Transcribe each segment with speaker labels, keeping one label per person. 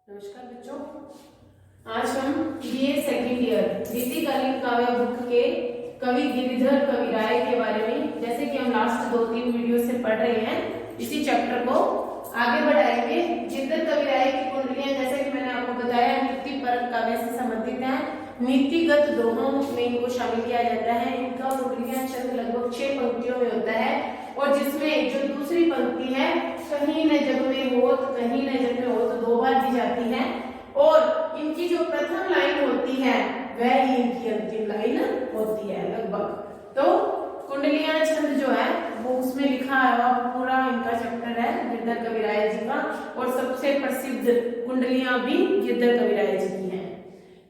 Speaker 1: नमस्कार बच्चों, आज हम बीए सेकेंड ईयर रीतिकालीन काव्य बुक के कवि गिरिधर कविराय के बारे में, जैसे कि हम लास्ट 2-3 वीडियो से पढ़ रहे हैं, इसी चैप्टर को आगे बढ़ाएंगे। गिरिधर कविराय की कुंडलियां, जैसे कि मैंने आपको बताया, नीति परक काव्य से संबंधित है। नीतिगत दोहों में इनको शामिल किया जाता है। इनका कुंडलियां छंद लगभग 6 पंक्तियों में होता है, और जिसमें जो दूसरी पंक्ति है, कहीं न जग में होत कहीं न जग में होत, 2 बार दी जाती है। और इनकी जो प्रथम लाइन होती है वह ही इनकी अंतिम लाइन होती है लगभग। तो कुंडलियां छंद जो है वो उसमें लिखा है, पूरा इनका चैप्टर है गिरधर कविराय जी का, और सबसे प्रसिद्ध कुंडलियां भी गिरधर कविराय जी की हैं।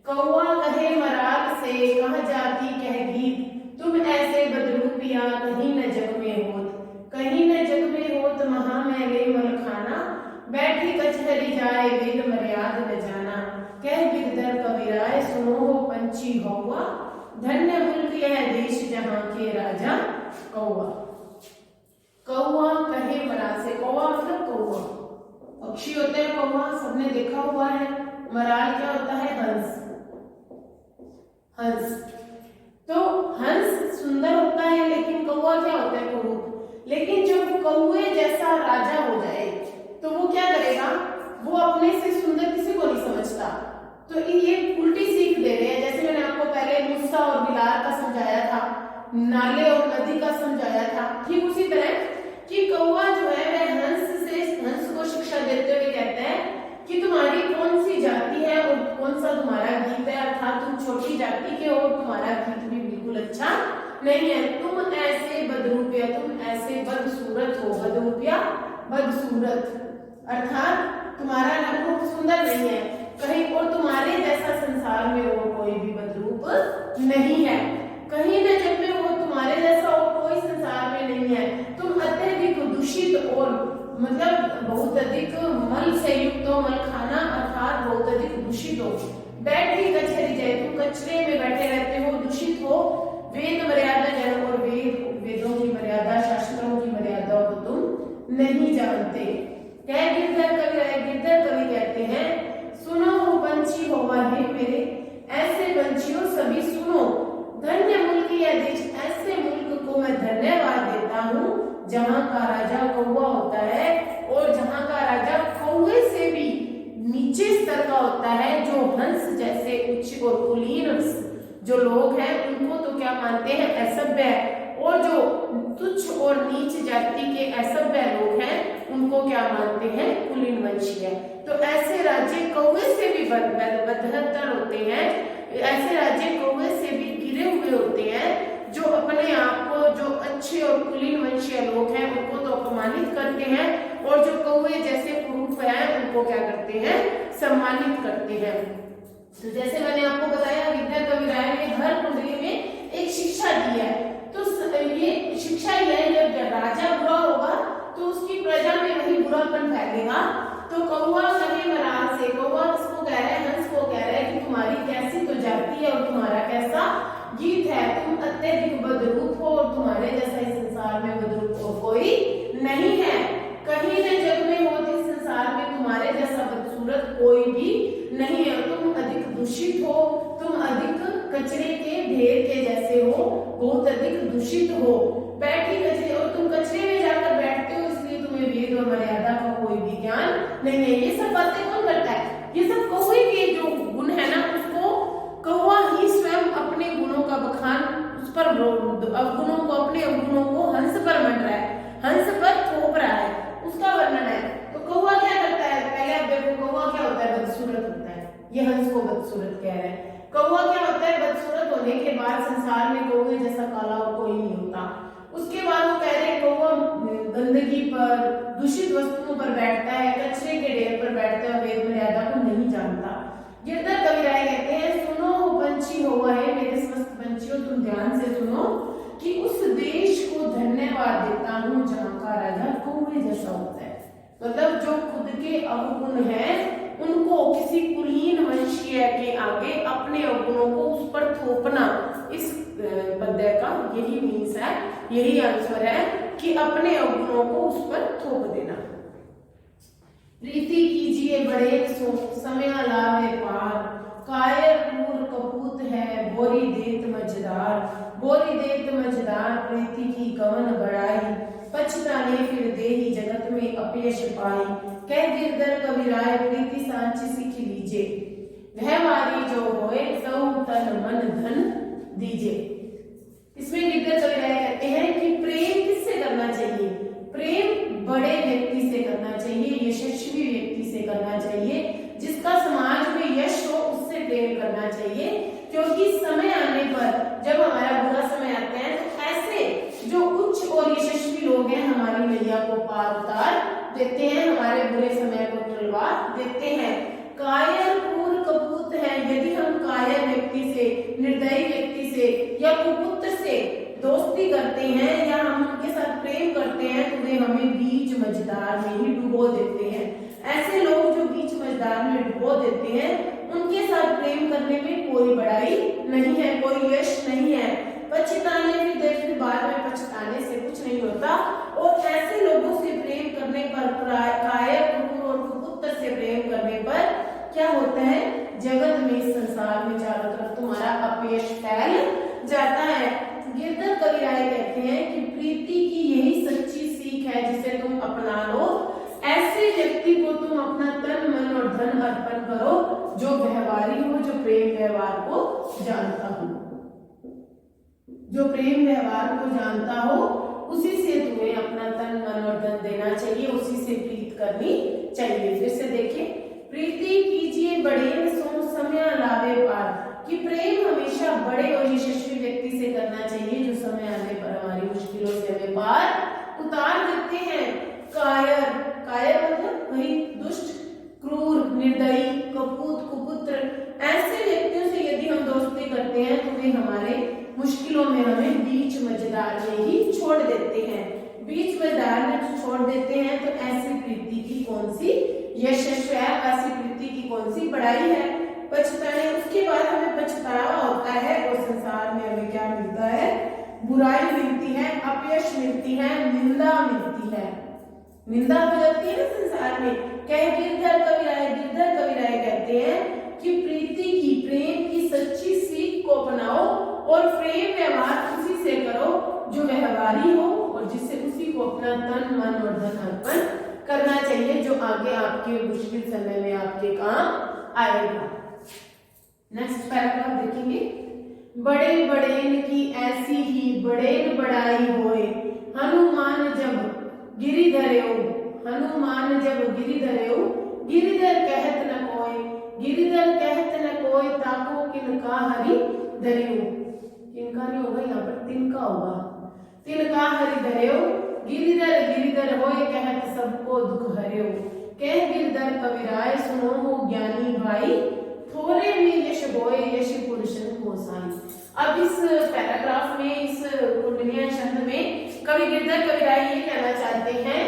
Speaker 1: कौआ कहे मराल से कह जाती कह गीत, तुम ऐसे बदरूपिया कहीं न जग में होत, कहीं न जग में होत महा मैले मलखाना, बैठी कचहरी जाए वेद मर्याद न जाना, कह गिरधर कविराय सुनो हो पंछी हौवा, धन्य मुल्क यह देश जहां के राजा कौआ। कौआ कहे मराल से, कौआ मतलब कौआ, पक्षी होते हैं कौआ, सबने देखा हुआ है। मराल क्या होता है? हंस। हंस तो हंस सुंदर होता है, लेकिन कौआ क्या होता है? कुरूप। लेकिन जब कौए जैसा राजा हो जाए तो वो क्या करेगा? वो अपने से सुंदर किसी को नहीं समझता। तो ये उल्टी सीख दे रहे हैं। जैसे मैंने आपको पहले मूसा और बिलाल का समझाया था, नाले और नदी का समझाया था, ठीक उसी तरह कि कौआ जो है वह हंस को शिक्षा देते हुए कहते हैं कि तुम्हारी कौन सी जाति है और कौन सा तुम्हारा गीत है, अर्थात तुम छोटी जाति के हो, तुम्हारा गीत भी बिल्कुल अच्छा नहीं है, तुम ऐसे बदरूपिया, तुम ऐसे बदसूरत हो। बदरूपिया बदसूरत अर्थात तुम्हारा रूप सुंदर नहीं है कहीं, और तुम्हारे जैसा संसार में और कोई भी बदरूप नहीं है। कहीं न जग में वो तुम्हारे जैसा और कोई संसार में नहीं है। तुम अत्यधिक दूषित और मतलब बहुत अधिक मल से युक्त हो, मल खाना अर्थात बहुत अधिक दूषित हो। बैठी कचहरी जाए, तुम कचरे में बैठे रहते हो, दूषित हो। वेद मर्यादा जन, और वेदों की मर्यादा, शास्त्रों की मर्यादा को तुम नहीं जानते। कह गिरधर कवि कहते हैं, सुनो हो पंछी होवा है मेरे, ऐसे पंछियों सभी सुनो, धन्य मुल्क यह देश, ऐसे मुल्क को मैं धन्यवाद देता हूँ जहाँ का राजा कौवा होता है, और जहाँ का राजा कौवे से भी नीचे स्तर का होता है। जो हंस जैसे उच्च और कुलीन जो लोग हैं उनको तो क्या मानते हैं? असभ्य, और जो तुच्छ और नीच जाति के असभ्य लोग हैं उनको क्या मानते हैं? कुलीन वंशीय। तो ऐसे राज्य कौवे से भी बदतर होते हैं, ऐसे राज्य कौवे से भी गिरे हुए होते हैं, जो अपने आप को, जो अच्छे और कुलीन वंशीय लोग हैं उनको तो अपमानित करते हैं, और जो कौवे जैसे कुरूप हैं उनको क्या करते हैं? सम्मानित करते हैं। तो जैसे मैंने आपको बताया, गिरधर कविराय ने हर कुंडली में एक शिक्षा दी है। तो ये शिक्षा ये है, जब राजा बुरा होगा तो उसकी प्रजा में वही बुरापन फैलेगा। तो कौआ कहे मराल से, कौआ किसको कह रहे हैं? हंस को कह रहे हैं कि तुम्हारी कैसी तो जाति है और तुम्हारा कैसा गीत है, तुम अत्यधिक बदरूप हो, और तुम्हारे जैसा इस संसार में बदरूप हो कोई नहीं है। कहीं न जग में हो, इस संसार में तुम्हारे जैसा बदसूरत कोई भी नहीं है। तुम अधिक दूषित हो, तुम अधिक कचरे के ढेर के जैसे हो, बहुत अधिक दूषित हो। बैठी कचरे, और तुम कचरे में जाकर बैठते हो, इसलिए तुम्हें वेद और मर्यादा का कोई भी ज्ञान नहीं है। ये सब बातें कौन करता है? ये सब कौवे के जो गुण है ना, उसको कौवा ही स्वयं अपने गुणों का बखान, उस पर अवगुणों को, अपने अवगुणों को हंस पर मंड रहा है, हंस पर थोप रहा है, उसका वर्णन है। तो कौवा क्या करता है? पहले आप देखो, कौवा क्या होता है? बदसूरत होता है। ये हंस को बदसूरत कह रहे हैं। कौवा क्या होता है? बदसूरत होने के बाद संसार में कौवे जैसा काला और कोई नहीं होता। उसके बाद वो कह रहे हैं कौवा गंदगी पर, दूषित वस्तुओं पर बैठता है, कचरे के ढेर पर बैठता है, वेद मर्यादा को नहीं जानता। गिरधर कविराय कहते हैं, सुनो हो पंछी होवा है मेरे समस्त पंछियों, तुम ध्यान से सुनो कि उस देश को धन्यवाद देता हूँ जहाँ का राजा कौवे जैसा होता है। मतलब जो खुद के अवगुण हैं उनको किसी कुलीन वंशीय के आगे अपने अवगुणों को उस पर थोपना, इस पद्य का यही मीन्स है, यही आंसर है कि अपने अवगुणों को उस पर थोप देना। प्रीति कीजिए बड़े अपयश पाई, कह गिरधर कविराय प्रीति सांची सीख लीजे, व्यवहारी जो होए सौ तन मन धन दीजे। इसमें गिरधर कविराय कहते हैं कि प्रेम किससे करना चाहिए? प्रेम बड़े व्यक्ति से करना चाहिए, यशस्वी व्यक्ति से करना चाहिए, जिसका समाज में यश हो उससे प्रेम करना चाहिए। क्योंकि समय आने पर जब हमारा बुरा समय आता है तो ऐसे जो उच्च और यशस्वी लोग हैं हमारी नैया को पार उतार देते हैं, हमारे बुरे समय को टलवा देते हैं। कायर क्रूर कपूत है, यदि हम कायर व्यक्ति से, निर्दयी व्यक्ति से या कुपुत्र से दोस्ती करते हैं या हम उनके साथ प्रेम करते हैं तो वे हमें बीच मझधार में ही डुबो देते हैं। ऐसे लोग जो बीच मझधार में डुबो देते हैं उनके साथ प्रेम करने में कोई बड़ाई नहीं है, कोई यश नहीं है। पछताने फिर बाद में पछताने से कुछ नहीं होता। और ऐसे लोगों से प्रेम करने पर, कायर क्रूर और कुपुत्र से प्रेम करने पर क्या होता है? जगत में, संसार में चारों तरफ तुम्हारा अपयश फैल जाता है। गिरधर कविराय कहते हैं कि प्रीति की यही सच्ची सीख है जिसे तुम अपना लो। ऐसे व्यक्ति को तुम अपना तन मन और धन अर्पण करो जो व्यवहारी हो, जो प्रेम व्यवहार को जानता हो, जो प्रेम व्यवहार को जानता हो उसी से तुम्हें अपना तन मन और धन देना चाहिए, उसी से प्रीत करनी चाहिए। फिर से देखिए, प्रीति कीजिए बड़े सो समय लावे पार, कि प्रेम हमेशा बड़े और यशस्वी व्यक्ति से करना चाहिए जो समय आने पर हमारी मुश्किलों से हमें पार उतार देते हैं। कायर, कायर मतलब वही दुष्ट, क्रूर, निर्दयी, कपूत, कुपुत्र, ऐसे व्यक्तियों से यदि हम दोस्ती करते हैं तो वे हमारे मुश्किलों में हमें बीच मझधार में ही छोड़ देते हैं। बीच मझधार में छोड़ देते हैं तो ऐसी प्रीति की कौन सी यशस्वी है, ऐसी प्रीति की कौन सी बड़ाई है? पछताने, उसके बाद हमें पछतावा होता है और संसार में हमें क्या मिलता है? बुराई मिलती है, अपयश मिलती है, निंदा मिलती है, निंदा हो जाती है ना संसार में। कह गिरधर कविराय कहते हैं कि प्रीति की, प्रेम की सच्ची सीख को अपनाओ और प्रेम व्यवहार उसी से करो जो व्यवहारी हो और जिससे उसी को अपना तन मन और धन अर्पण करना चाहिए, जो आगे आपके मुश्किल समय में आपके काम आएगा। नेक्स्ट पैराग्राफ देखेंगे। बड़े बड़ेन की ऐसी ही बड़ेन बड़ाई होए, हनुमान जब गिरि धरेऊ, हनुमान जब गिरि धरेऊ, गिरिधर कहत न कोय, गिरिधर कहत न कोय, ताको किनका हरि धरेऊ। किनका नहीं होगा यहाँ पर, तिनका होगा, तिनका हरि धरेऊ, गिरिधर गिरिधर होए, कहत सबको दुख हरेऊ, कह गिरधर कविराय सुनो हो ज्ञानी भाई, थोड़े में यश बोए यश पुरुषन को साई। अब इस पैराग्राफ में, इस कुंडलिया छंद में कवि गिरधर कविराय ये कहना चाहते हैं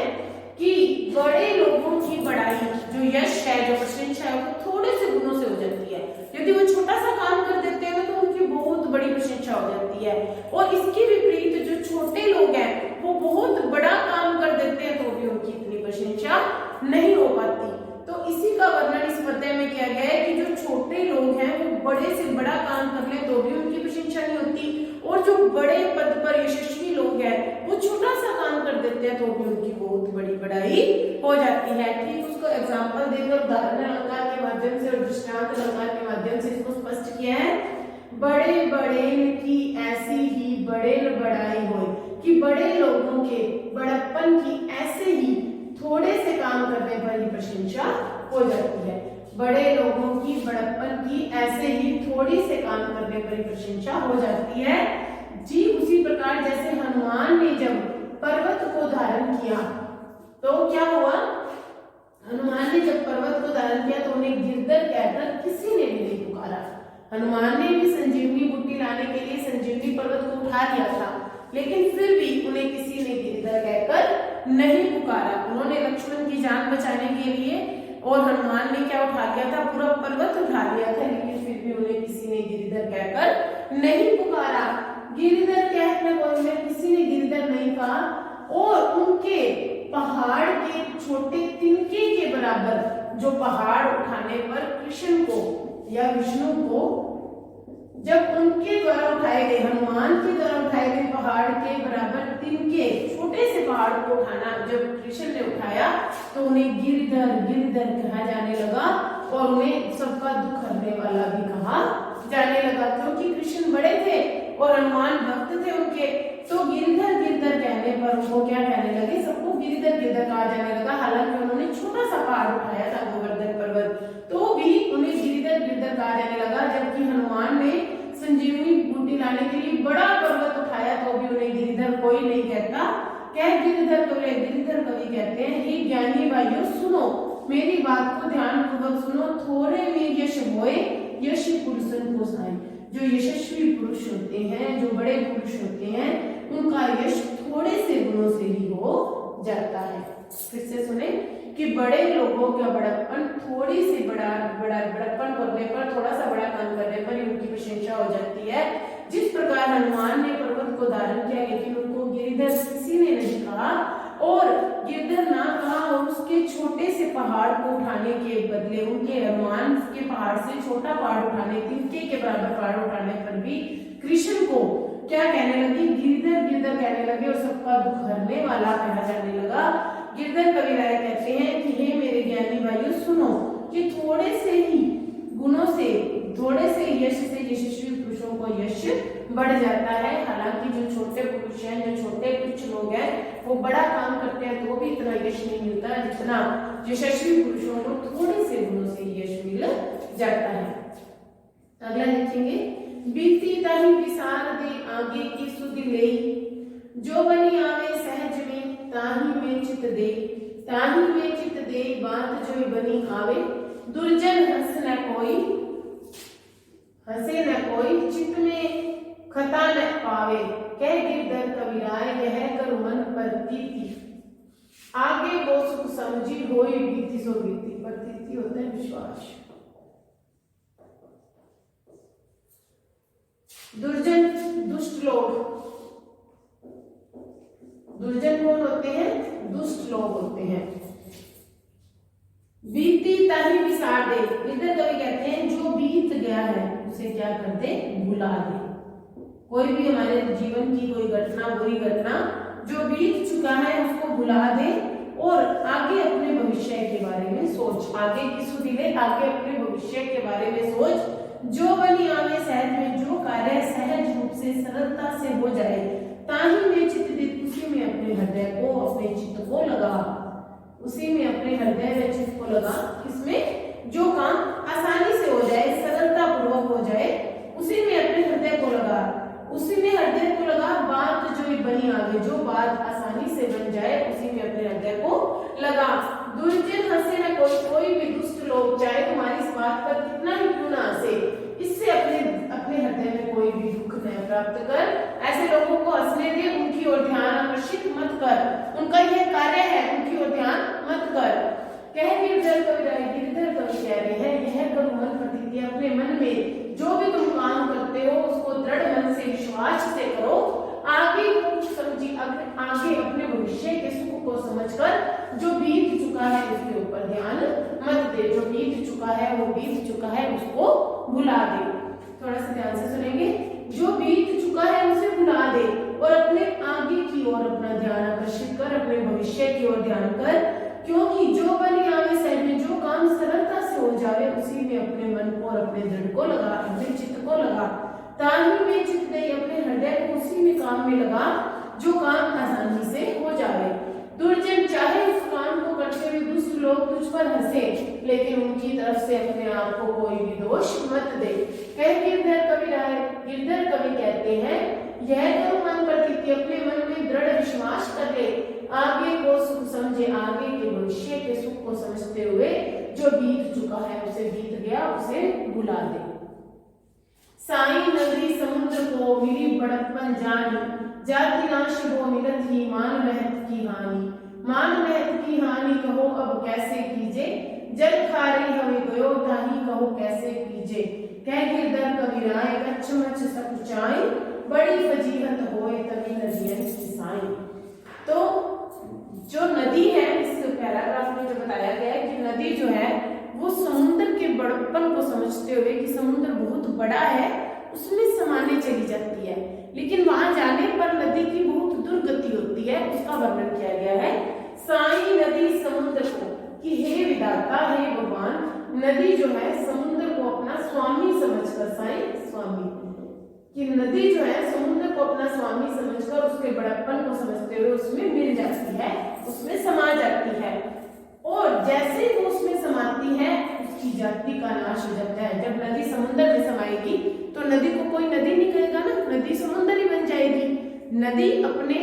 Speaker 1: कि बड़े लोगों की बड़ाई, जो यश है, जो प्रशंसा है, वो थोड़े से गुणों से हो जाती है। यदि वो छोटा सा काम कर देते हैं तो उनकी बहुत बड़ी प्रशंसा हो जाती है, और इसके विपरीत जो छोटे लोग हैं वो बहुत बड़ा काम कर देते हैं तो भी उनकी इतनी प्रशंसा नहीं हो पाती। तो इसी का वर्णन इस पद्य में किया गया है कि जो छोटे लोग हैं वो बड़े से बड़ा काम कर ले तो भी उनकी प्रशंसा नहीं होती, और जो बड़े पद पर यशस्वी लोग हैं वो छोटा सा काम कर देते हैं तो भी उनकी बहुत बड़ी बड़ाई हो जाती है। ठीक उसको एग्जाम्पल देकर, उदाहरण अलंकार के माध्यम से और दृष्टांत अलंकार के माध्यम से इसको स्पष्ट किया है। बड़े बड़ेन की ऐसी ही बड़ेन बड़ाई हो, कि बड़े लोगों के बड़प्पन की ऐसे ही थोड़े से काम करने पर ही प्रशंसा हो जाती है। बड़े लोगों की बड़प्पन की ऐसे ही थोड़ी से काम करने पर ही प्रशंसा हो जाती है। जी उसी प्रकार जैसे हनुमान ने जब पर्वत को धारण किया तो क्या हुआ? हनुमान ने जब पर्वत को धारण किया तो उन्हें गिरधर कहकर किसी ने भी नहीं पुकारा। हनुमान ने भी संजीवनी बूटी लाने के लिए संजीवनी पर्वत को उठा लिया था, लेकिन फिर भी उन्हें किसी ने गिरधर कहकर नहीं पुकारा। उन्होंने लक्ष्मण की जान बचाने के लिए, और हनुमान ने क्या उठा लिया था? पूरा पर्वत उठा लिया था, लेकिन फिर भी उन्हें किसी ने गिरधर कहकर नहीं पुकारा। गिरधर कहने बोलने किसी ने गिरधर नहीं कहा, और उनके पहाड़ के छोटे तिनके के बराबर जो पहाड़ उठाने पर कृष्ण को या विष्णु को जब उनके द्वारा उठाए गए, हनुमान के द्वारा उठाए गए पहाड़ के बराबर तिनके, छोटे छोटे से पहाड़ को उठाना, जब कृष्ण ने उठाया तो उन्हें गिरधर गिरधर कहा जाने लगा और उन्हें सबका दुख हरने वाला भी कहा जाने लगा, क्योंकि कृष्ण बड़े थे और हनुमान भक्त थे उनके। तो गिरधर गिरधर कहने पर उनको क्या कहने लगे, सबको गिरधर गिरधर कहा जाने लगा। हालांकि उन्होंने छोटा सा पहाड़ उठाया था गोवर्धन पर्वत, तो भी उन्हें गिरधर गिरधर कहा जाने लगा। जबकि हनुमान ने संजीवनी बूटी लाने के लिए बड़ा पर्वत उठाया तो भी उन्हें गिरधर कोई नहीं कहता। क्या गिरधर कवि, गिरधर कवि कहते हैं, हे ज्ञानी भाइयों सुनो, मेरी बात को ध्यान पूर्वक सुनो। थोड़े में यश होए, यश पुरुषन को साई। जो यशस्वी पुरुष होते हैं, जो बड़े पुरुष होते हैं, उनका यश थोड़े से गुणों से ही हो जाता है। फिर से सुने कि बड़े लोगों का बड़प्पन थोड़ी सी बड़प्पन करने पर, थोड़ा सा बड़ा काम करने पर ही उनकी प्रशंसा हो जाती है। जिस प्रकार हनुमान ने पर्वत को धारण किया लेकिन उनको गिरधर किसी ने नहीं कहा, और गिरधर ना कहा, और उसके छोटे से पहाड़ को उठाने के बदले उनके हनुमान के पहाड़ से छोटा पहाड़ उठाने, तिनके के बराबर पहाड़ उठाने पर भी कृष्ण को क्या कहने लगे, गिरधर गिरधर कहने लगे और सबका दुख हरने वाला कहा जाने लगा। गिरधर कविराय कहते हैं कि हे मेरे ज्ञानी भाइयों सुनो, कि थोड़े से ही गुणों से, थोड़े से यश से यशस्वी पुरुषों को यश बढ़ जाता है। हालांकि जो छोटे पुरुष हैं, जो छोटे कुछ लोग हैं, वो बड़ा काम करते हैं तो भी इतना यश नहीं मिलता जितना यशस्वी पुरुषों को थोड़े से गुणों से यश मिल जाता है। अगला देखेंगे, बीती ताही विसार दे आगे की सुधि लेई, जो बनी आवे सहज में ताही में चित दे, ताही में चित दे बात जो बनी आवे, दुर्जन हंस न कोई, हंसे न कोई, चित में खता न पावे। कह गिरधर कविराय यह कर मन प्रतीति, आगे वो सुख समझी होई बीती सो बीती। प्रतीति होता है विश्वास। दुर्जन दुष्ट लोग, दुर्जन कौन होते हैं, दुष्ट लोग होते हैं। बीती ताही विसार दे, इधर कवि कहते हैं जो बीत गया है उसे क्या कर दे, भुला दे। कोई भी हमारे जीवन की कोई घटना, बुरी घटना जो बीत चुका है उसको भुला दे और आगे अपने भविष्य के बारे में सोच। आगे की सुधि ले, आगे अपने भविष्य के बारे में सोच। जो बनी आवे सहज में, जो कार्य सहज रूप से सरलता से हो जाए, ताही में चित्त दे, उसी में अपने हृदय को, अपने चित्त को लगा, उसी में अपने हृदय में चित्त को लगा। किसमें, जो काम आसानी से हो जाए, सरलता पूर्वक हो जाए, उसी में अपने हृदय को लगा, उसी में हृदय को लगा। बात जो बनी आगे, जो बात आसानी से बन जाए, उसी में अपने हृदय को लगा। दुर्जन हंसे न कोई, कोई भी दुष्ट लोग चाहे तुम्हारी इस बात पर कितना ही क्यों ना हंसे, इससे अपने हृदय में कोई भी दुख न प्राप्त कर। ऐसे लोगों को हंसने दे, उनकी ओर ध्यान आकर्षित मत कर, उनका यह कार्य है, उनकी ओर ध्यान मत कर। कह गिरधर कविराय, गिरधर कवि कह रहे हैं यह करो मन प्रतीति, अपने मन में जो भी तुम काम करते हो उसको दृढ़ मन से, विश्वास से करो। आगे को समझी, आगे अपने भविष्य के सुख को समझकर, जो बीत चुका है उसके ऊपर ध्यान मत दे। जो बीत चुका है वो बीत चुका है, उसको भुला दे। थोड़ा सा ध्यान से सुनेंगे, जो बीत चुका है उसे भुला दे और अपने आगे की ओर अपना ध्यान आकर्षित कर, अपने भविष्य की ओर ध्यान कर। क्योंकि जो बनी आवे सहज में, जो काम सरलता से हो जावे, उसी में अपने मन को और अपने दृढ़ को लगा, अपने चित्त को लगा। ताही में चित्त दे, अपने हृदय को उसी में काम में लगा जो काम आसानी से हो जावे। दुर्जन चाहे उस काम को करते हुए दुष्ट लोग तुझ पर हंसे, लेकिन उनकी तरफ से अपने आप को कोई भी दोष मत दे। कह गिरधर कविराय, गिरधर कवि कहते हैं यह तो मन प्रतीति, अपने मन में दृढ़ विश्वास कर ले, आगे को सुख समझे, आगे के भविष्य के सुख को समझते हुए जो बीत चुका है उसे बीत गया, उसे भुला दे। साई नगरी समुद्र को मिली बड़प्पन जानी, जाति नाश वो मिलत ही मान महत की हानि, मान महत की हानि कहो अब कैसे कीजे, जल खारी हमें गयो ताही कहो कैसे पीजे। कह गिरधर कविराय कच्छ मच्छ सब चाई, बड़ी फजीहत होए तभी नदियन की साई। तो जो नदी है, इस पैराग्राफ में जो बताया गया है कि नदी जो है वो समुद्र के बड़प्पन को समझते हुए कि समुद्र बहुत बड़ा है, उसमें समाने चली जाती है, लेकिन वहां जाने पर नदी की बहुत दुर्गति होती है। उसका वर्णन किया गया है। साई नदी समुद्र को, कि हे विधाता, हे भगवान, नदी जो है समुद्र को अपना स्वामी समझकर, साई स्वामी, कि नदी जो है समुद्र को अपना स्वामी समझकर उसके बड़प्पन को समझते हुए उसमें मिल जाती है, उसमें समा जाती है। और जैसे ही वो उसमें समाती है उसकी जाति का नाश हो जाता है। जब नदी समुद्र में समाएगी तो नदी को कोई नदी नहीं कहेगा ना, नदी समुद्र ही बन जाएगी। नदी अपने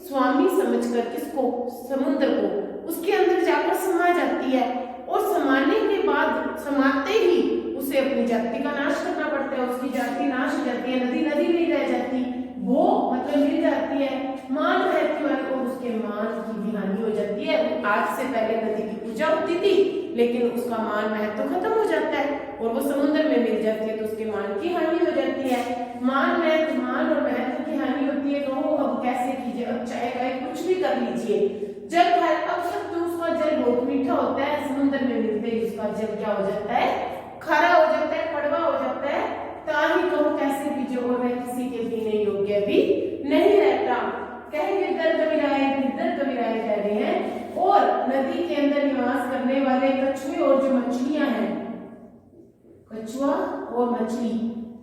Speaker 1: स्वामी समझकर, किसको, समुद्र को, उसके अंदर जाकर समा जाती है। और समाने के बाद, समाते ही उसे अपनी जाति का नाश करना पड़ता है, उसकी जाति नाश हो जाती है, नदी नदी नहीं रह जाती, वो मतलब मिल जाती है। मान रहती वाले को उसके मान की भी हानि हो जाती है। आज से पहले नदी की पूजा होती थी, लेकिन उसका मान महत्व खत्म हो जाता है और वो समुद्र में मिल जाती है, तो उसके मान की हानि हो जाती है। मान और महत्व की हानि होती है। तो अब कैसे कीजिए, अब चाहे कुछ भी कर लीजिए, जल खाए, अब तक तो उसका जल बहुत मीठा होता है, समुद्र में मिलते ही उसका जल क्या हो जाता है, खारा हो जाता है, कड़वा हो जाता है। ताही कहो कैसे पीजिए, और वह किसी के पीने योग्य भी नहीं रहता। कह गिरधर कविराय कह रहे हैं। और नदी के अंदर निवास करने वाले कछुए और जो मछलियां हैं, कछुआ और मछली,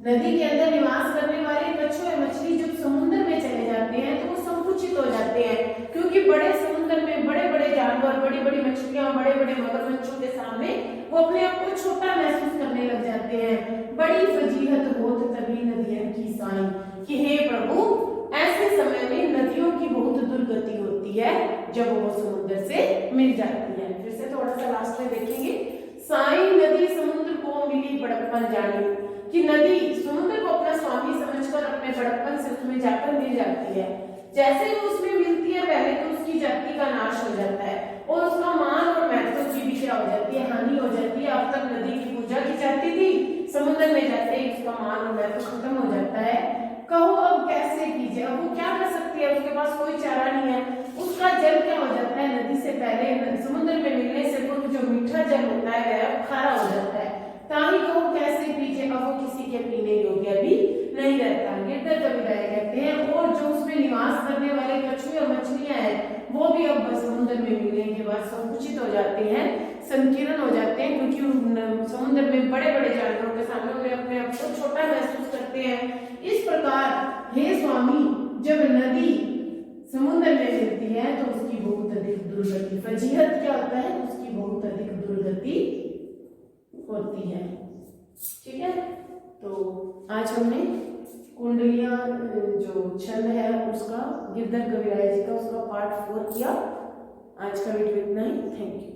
Speaker 1: नदी के अंदर निवास करने वाले कछुए मछली जब समुद्र में चले जाते हैं तो वो संकुचित हो जाते हैं, क्योंकि बड़े समुद्र में बड़े बड़े जानवर, बड़ी बड़ी मछलियां, बड़े बड़े मगरमच्छों के सामने वो अपने आप को छोटा महसूस करने लग जाते हैं। बड़ी फजीहत होत तभी नदियन की साई, कि हे प्रभु, ऐसे समय में नदियों की बहुत दुर्गति होती है जब वो समुद्र से मिल जाती है। फिर से थोड़ा सा लास्ट में देखेंगे। साई नदी समुद्र को मिली बड़प्पन जानी, कि नदी समुद्र को अपना स्वामी समझकर अपने बड़प्पन से उसमें जाकर मिल जाती है। जैसे वो उसमें मिलती है, पहले तो उसकी जाति का नाश हो जाता है और उसका मान और महत्व की भी क्या हो जाती है, हानि हो जाती है। अब तक नदी की पूजा की जाती थी, समुद्र में जाते ही उसका मान और महत्व खत्म हो जाता है। कहो अब कैसे कीजिए, अब वो क्या कर सकती है, उसके पास कोई चारा नहीं है। उसका जल क्या हो जाता है, नदी से पहले समुद्र में मिलने से पूर्व जो मीठा जल होता है वह खारा हो जाता है। ताही कहो कैसे पीजिए, अब वो किसी के पीने योग्य भी नहीं रहता। गिरधर कविराय कहते हैं। और जो उसमें निवास करने वाले कछुए और मछलियां हैं वो भी अब समुद्र में मिलने के बाद संकुचित हो जाते हैं, संकीर्ण हो जाते हैं, क्योंकि समुद्र में बड़े बड़े जानवरों के सामने उन्हें अपने आप को छोटा महसूस करते हैं। इस प्रकार हे स्वामी, जब नदी समुद्र में मिलती है तो उसकी बहुत अधिक दुर्गति, फजीहत क्या होता है, उसकी बहुत अधिक दुर्गति होती है। ठीक है, तो आज हमने कुंडलियां जो छंद है उसका, गिरधर कविराय जी का, उसका पार्ट 4 किया। आज का वीडियो इतना ही। Thank you.